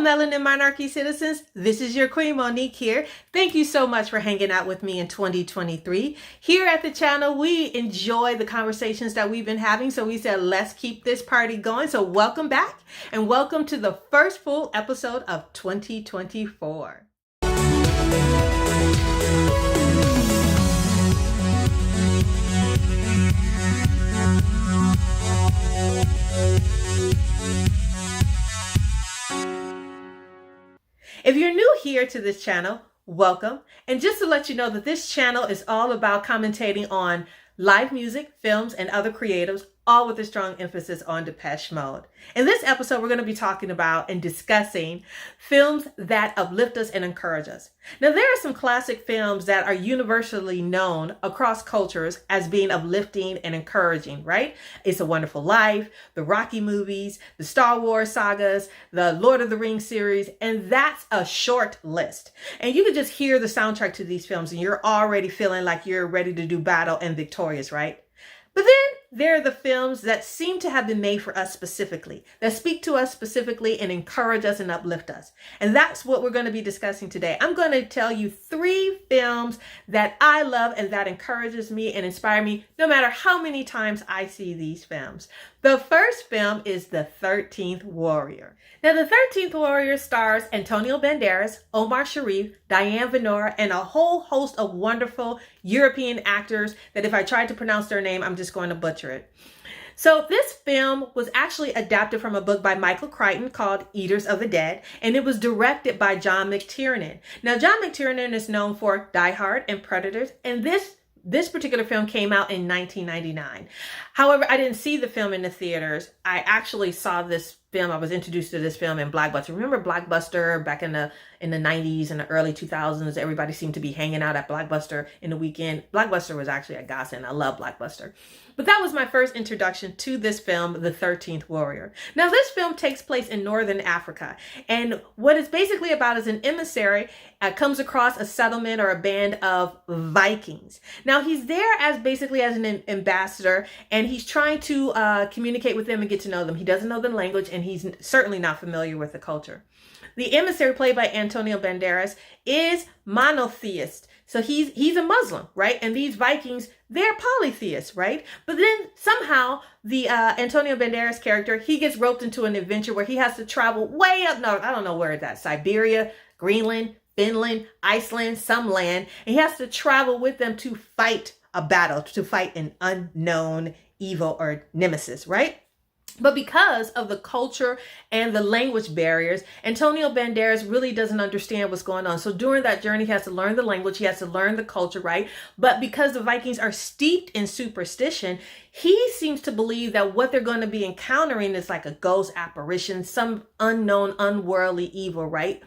Melanin Monarchy citizens. This is your Queen Monique here. Thank you so much for hanging out with me in 2023. Here at the channel, we enjoy the conversations that we've been having. So we said, let's keep this party going. So welcome back and welcome to the first full episode of 2024. If you're new here to this channel, welcome. And just to let you know that this channel is all about commentating on live music, films, and other creatives, all with a strong emphasis on Depeche Mode. In this episode, we're going to be talking about and discussing films that uplift us and encourage us. Now, there are some classic films that are universally known across cultures as being uplifting and encouraging, right? It's a Wonderful Life, the Rocky movies, the Star Wars sagas, the Lord of the Rings series, and that's a short list. And you can just hear the soundtrack to these films and you're already feeling like you're ready to do battle and victorious, right? But then there are the films that seem to have been made for us specifically, that speak to us specifically and encourage us and uplift us. And that's what we're going to be discussing today. I'm going to tell you 3 films that I love and that encourages me and inspire me no matter how many times I see these films. The first film is The 13th Warrior. Now, The 13th Warrior stars Antonio Banderas, Omar Sharif, Diane Venora, and a whole host of wonderful European actors that if I tried to pronounce their name, I'm just going to butcher it. So this film was actually adapted from a book by Michael Crichton called Eaters of the Dead, and it was directed by John McTiernan. Now, John McTiernan is known for Die Hard and Predators, and this particular film came out in 1999. However, I didn't see the film in the theaters. I actually saw this film. I was introduced to this film in Blockbuster. Remember Blockbuster back in the 90s and the early 2000s? Everybody seemed to be hanging out at Blockbuster in the weekend. Blockbuster was actually a godsend. I love Blockbuster. But that was my first introduction to this film, The 13th Warrior. Now, this film takes place in Northern Africa. And what it's basically about is an emissary comes across a settlement or a band of Vikings. Now, he's there as basically as an ambassador, and he's trying to communicate with them and get to know them. He doesn't know the language, and he's certainly not familiar with the culture. The emissary, played by Antonio Banderas, is monotheist. So he's a Muslim, right? And these Vikings, they're polytheists, right? But then somehow the Antonio Banderas character, he gets roped into an adventure where he has to travel way up north. I don't know where it's at. Siberia, Greenland, Finland, Iceland, some land. And he has to travel with them to fight a battle, to fight an unknown evil or nemesis, right? But because of the culture and the language barriers, Antonio Banderas really doesn't understand what's going on. So during that journey, he has to learn the language, he has to learn the culture, right? But because the Vikings are steeped in superstition, he seems to believe that what they're going to be encountering is like a ghost apparition, some unknown, unworldly evil, right?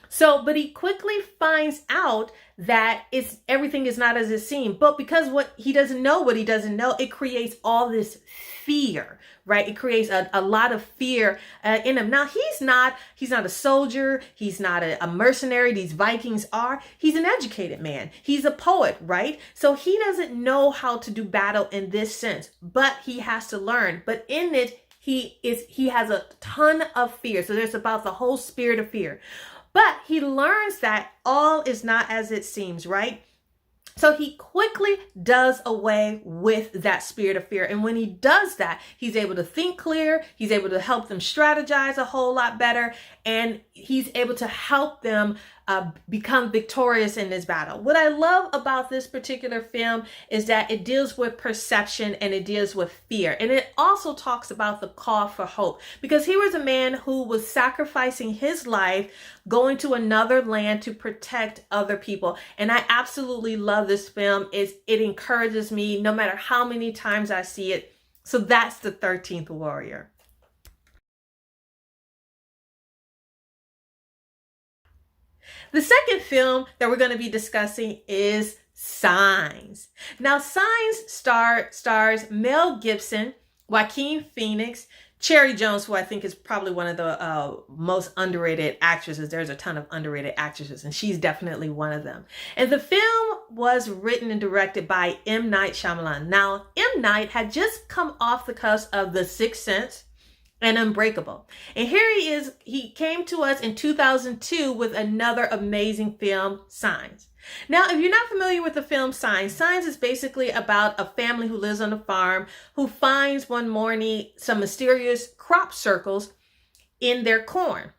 So, but he quickly finds out that everything is not as it seems. But because what he doesn't know, it creates all this fear, right? It creates a lot of fear in him. Now, he's not a soldier. He's not a mercenary. These Vikings are. He's an educated man. He's a poet, right? So he doesn't know how to do battle in this sense, but he has to learn. But in it, he has a ton of fear. So there's about the whole spirit of fear. But he learns that all is not as it seems, right? So he quickly does away with that spirit of fear. And when he does that, he's able to think clear. He's able to help them strategize a whole lot better. And he's able to help them become victorious in this battle. What I love about this particular film is that it deals with perception and it deals with fear. And it also talks about the call for hope, because he was a man who was sacrificing his life, going to another land to protect other people. And I absolutely love this film. It encourages me no matter how many times I see it. So that's The 13th Warrior. The second film that we're going to be discussing is Signs. Now, Signs stars Mel Gibson, Joaquin Phoenix, Cherry Jones, who I think is probably one of the most underrated actresses. There's a ton of underrated actresses, and she's definitely one of them. And the film was written and directed by M. Night Shyamalan. Now, M. Night had just come off the cusp of The Sixth Sense and unbreakable. And here he is. He came to us in 2002 with another amazing film, Signs. Now, if you're not familiar with the film Signs, Signs is basically about a family who lives on a farm who finds one morning some mysterious crop circles in their corn.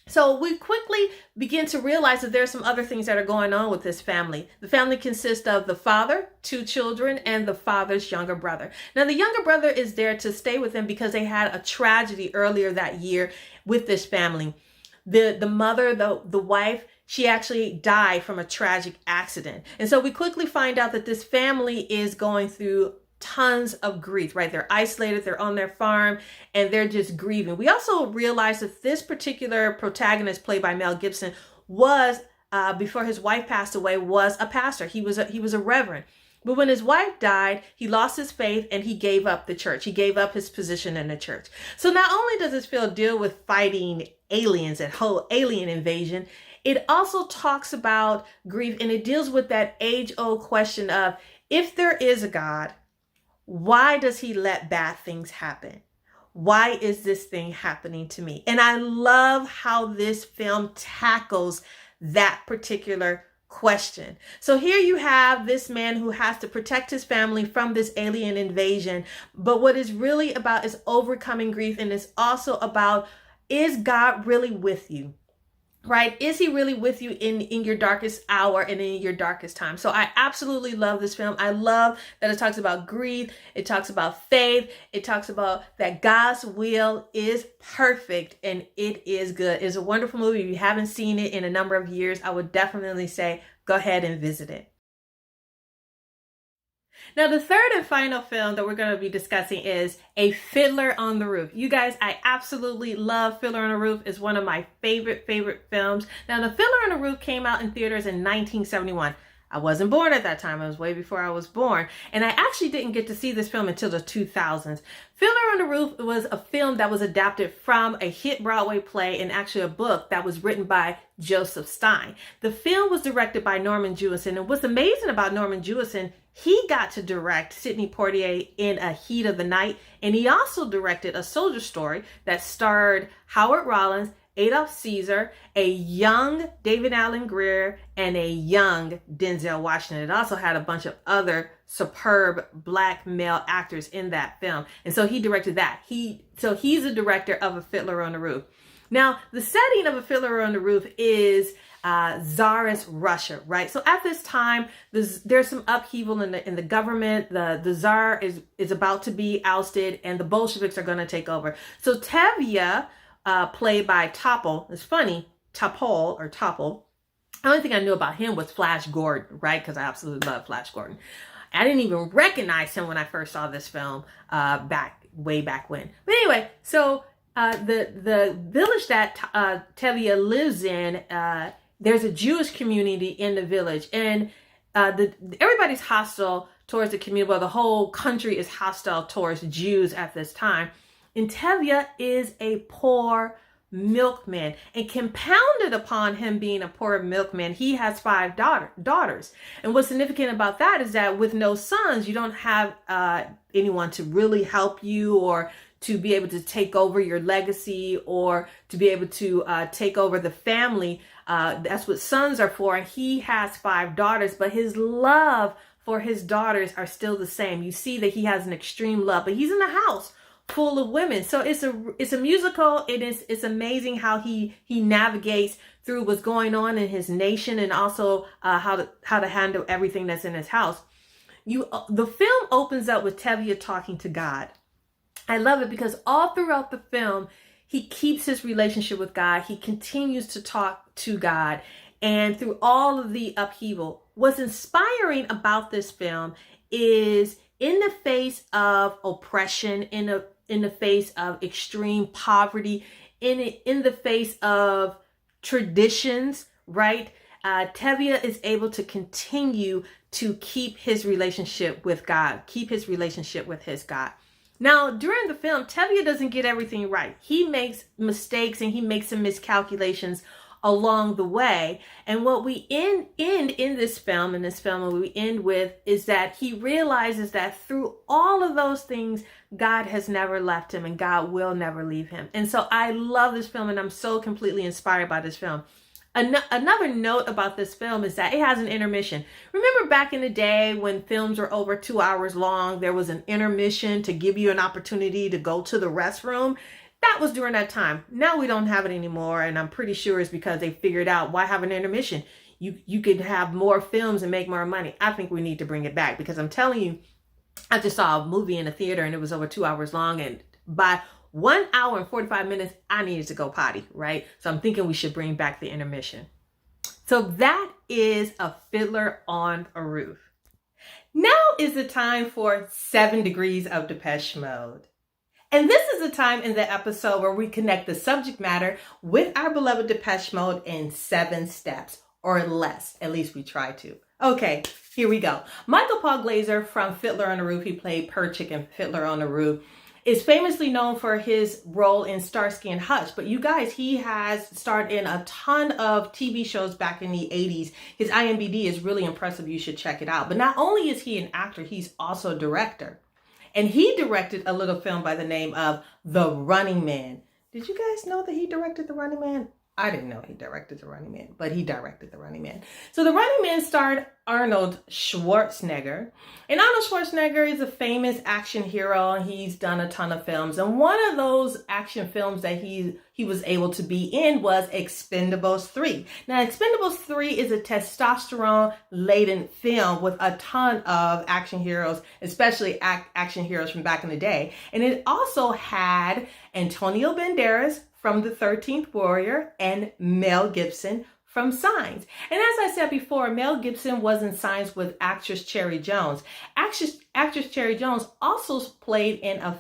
So we quickly begin to realize that there are some other things that are going on with this family. The family consists of the father, 2 children, and the father's younger brother. Now, the younger brother is there to stay with them because they had a tragedy earlier that year with this family. The mother, the wife, she actually died from a tragic accident. And so we quickly find out that this family is going through tons of grief, right? They're isolated, they're on their farm, and they're just grieving. We also realize that this particular protagonist, played by Mel Gibson, was, before his wife passed away, was a pastor. He was a reverend. But when his wife died, he lost his faith and he gave up the church. He gave up his position in the church. So not only does this film deal with fighting aliens and whole alien invasion, it also talks about grief, and it deals with that age-old question of, if there is a God, why does he let bad things happen? Why is this thing happening to me? And I love how this film tackles that particular question. So here you have this man who has to protect his family from this alien invasion. But what it's really about is overcoming grief. And it's also about, is God really with you? Right? Is he really with you in your darkest hour and in your darkest time? So I absolutely love this film. I love that it talks about grief. It talks about faith. It talks about that God's will is perfect and it is good. It's a wonderful movie. If you haven't seen it in a number of years, I would definitely say go ahead and visit it. Now, the third and final film that we're going to be discussing is A Fiddler on the Roof. You guys, I absolutely love Fiddler on the Roof. It's one of my favorite films. Now, The Fiddler on the Roof came out in theaters in 1971. I wasn't born at that time. It was way before I was born. And I actually didn't get to see this film until the 2000s. Fiddler on the Roof was a film that was adapted from a hit Broadway play and actually a book that was written by Joseph Stein. The film was directed by Norman Jewison. And what's amazing about Norman Jewison, he got to direct Sidney Poitier in A Heat of the Night. And he also directed A Soldier Story that starred Howard Rollins, Adolph Caesar, a young David Alan Grier, and a young Denzel Washington. It also had a bunch of other superb Black male actors in that film. And so he directed that. So he's a director of A Fiddler on the Roof. Now, the setting of A Fiddler on the Roof is Tsarist Russia, right? So at this time, there's some upheaval in the government. The Tsar is about to be ousted, and the Bolsheviks are going to take over. So Tevye, played by Topol. It's funny, Topol. The only thing I knew about him was Flash Gordon, right? Because I absolutely love Flash Gordon. I didn't even recognize him when I first saw this film way back when. But anyway, so the village that Tevye lives in, there's a Jewish community in the village, and everybody's hostile towards the community. Well, the whole country is hostile towards Jews at this time. And Tevye is a poor milkman, and compounded upon him being a poor milkman, he has 5 daughters. And what's significant about that is that with no sons, you don't have anyone to really help you or to be able to take over your legacy or to be able to take over the family. That's what sons are for. He has 5 daughters, but his love for his daughters are still the same. You see that he has an extreme love, but he's in a house full of women. So it's a musical. It's amazing how he navigates through what's going on in his nation, and also how to handle everything that's in his house. The film opens up with Tevye talking to God. I love it because all throughout the film, he keeps his relationship with God. He continues to talk to God, and through all of the upheaval, what's inspiring about this film is in the face of oppression, in the face of extreme poverty, in the face of traditions, right? Tevye is able to continue to keep his relationship with God, keep his relationship with his God. Now, during the film, Tevye doesn't get everything right. He makes mistakes and he makes some miscalculations along the way. And what we end in this film, what we end with, is that he realizes that through all of those things, God has never left him and God will never leave him. And so I love this film, and I'm so completely inspired by this film. Another note about this film is that it has an intermission. Remember back in the day when films were over 2 hours long, there was an intermission to give you an opportunity to go to the restroom? That was during that time. Now we don't have it anymore, and I'm pretty sure it's because they figured out, why have an intermission? You could have more films and make more money. I think we need to bring it back, because I'm telling you, I just saw a movie in a theater and it was over 2 hours long, and by 1 hour and 45 minutes, I needed to go potty, right? So I'm thinking we should bring back the intermission. So that is A Fiddler on a Roof. Now is the time for 7 Degrees of Depeche Mode. And this is the time in the episode where we connect the subject matter with our beloved Depeche Mode in 7 steps, or less. At least we try to. Okay, here we go. Michael Paul Glaser from Fiddler on the Roof, he played Perchick in Fiddler on the Roof, is famously known for his role in Starsky and Hutch. But you guys, he has starred in a ton of TV shows back in the 80s. His IMDb is really impressive. You should check it out. But not only is he an actor, he's also a director. And he directed a little film by the name of The Running Man. Did you guys know that he directed The Running Man? I didn't know he directed The Running Man, but he directed The Running Man. So The Running Man starred Arnold Schwarzenegger. And Arnold Schwarzenegger is a famous action hero, and he's done a ton of films. And one of those action films that he was able to be in was Expendables 3. Now, Expendables 3 is a testosterone-laden film with a ton of action heroes, especially action heroes from back in the day. And it also had Antonio Banderas from The 13th Warrior and Mel Gibson from Signs. And as I said before, Mel Gibson was in Signs with actress Cherry Jones. Actress Cherry Jones also played in a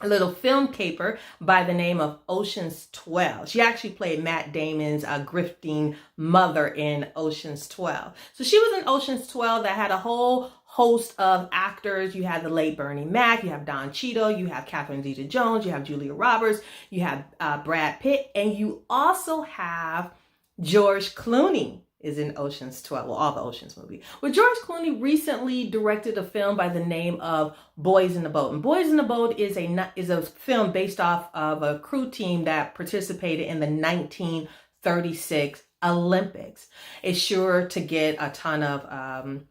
little film caper by the name of Ocean's 12. She actually played Matt Damon's grifting mother in Ocean's 12. So she was in Ocean's 12 that had a whole host of actors. You had the late Bernie Mac, you have Don Cheadle, you have Catherine Zeta-Jones, you have Julia Roberts, you have Brad Pitt, and you also have George Clooney is in Ocean's 12, well, all the Ocean's movies. Well, George Clooney recently directed a film by the name of Boys in the Boat. And Boys in the Boat is a film based off of a crew team that participated in the 1936 Olympics. It's sure to get a ton of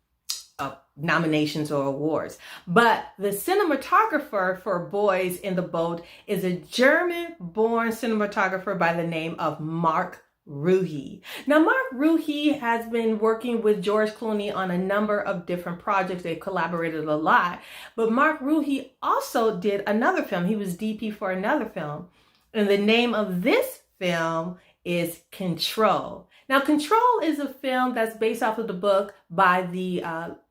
nominations or awards. But the cinematographer for Boys in the Boat is a German-born cinematographer by the name of Mark Ruhe. Now, Mark Ruhe has been working with George Clooney on a number of different projects. They've collaborated a lot. But Mark Ruhe also did another film. He was DP for another film. And the name of this film is Control. Now, Control is a film that's based off of the book by the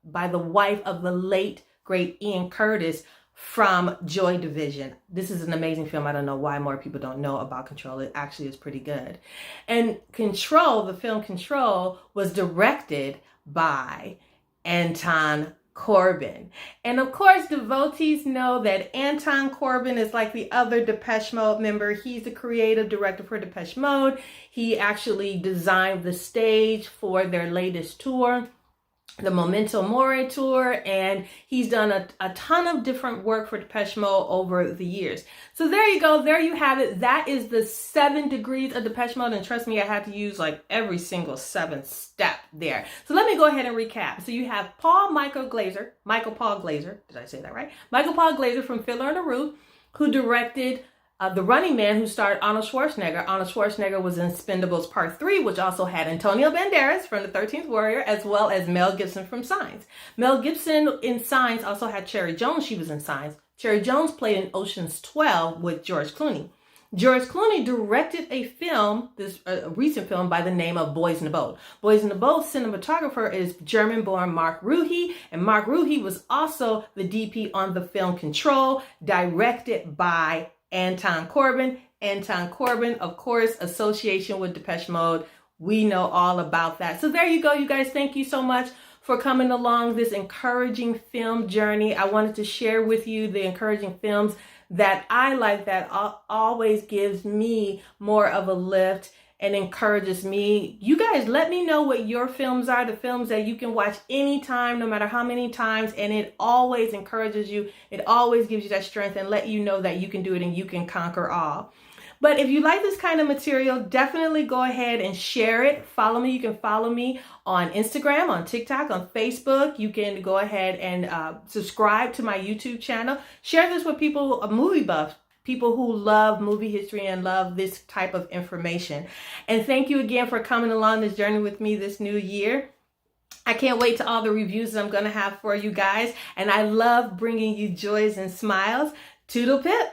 wife of the late, great Ian Curtis from Joy Division. This is an amazing film. I don't know why more people don't know about Control. It actually is pretty good. And Control, the film Control, was directed by Anton Corbijn. And of course, devotees know that Anton Corbijn is like the other Depeche Mode member. He's the creative director for Depeche Mode. He actually designed the stage for their latest tour, the Memento Mori tour, and he's done a ton of different work for Depeche Mode over the years. So there you go. There you have it. That is the 7 degrees of Depeche Mode. And trust me, I had to use like every single 7 step there. So let me go ahead and recap. So you have Michael Paul Glaser, did I say that right? Michael Paul Glaser from Fiddler on the Roof, who directed The Running Man, who starred Arnold Schwarzenegger. Arnold Schwarzenegger was in Expendables Part 3, which also had Antonio Banderas from The 13th Warrior, as well as Mel Gibson from Signs. Mel Gibson in Signs also had Cherry Jones. She was in Signs. Cherry Jones played in Ocean's 12 with George Clooney. George Clooney directed a film, a recent film by the name of Boys in the Boat. Boys in the Boat cinematographer is German-born Mark Ruhe, and Mark Ruhe was also the DP on the film Control, directed by Anton Corbijn. Anton Corbijn, of course, association with Depeche Mode. We know all about that. So there you go, you guys. Thank you so much for coming along this encouraging film journey. I wanted to share with you the encouraging films that I like, that always gives me more of a lift and encourages me. You guys, let me know what your films are, the films that you can watch anytime, no matter how many times, and it always encourages you. It always gives you that strength and let you know that you can do it and you can conquer all. But if you like this kind of material, definitely go ahead and share it. Follow me. You can follow me on Instagram, on TikTok, on Facebook. You can go ahead and subscribe to my YouTube channel. Share this with people, movie buffs, people who love movie history and love this type of information. And thank you again for coming along this journey with me this new year. I can't wait to all the reviews that I'm going to have for you guys. And I love bringing you joys and smiles. Toodle pip.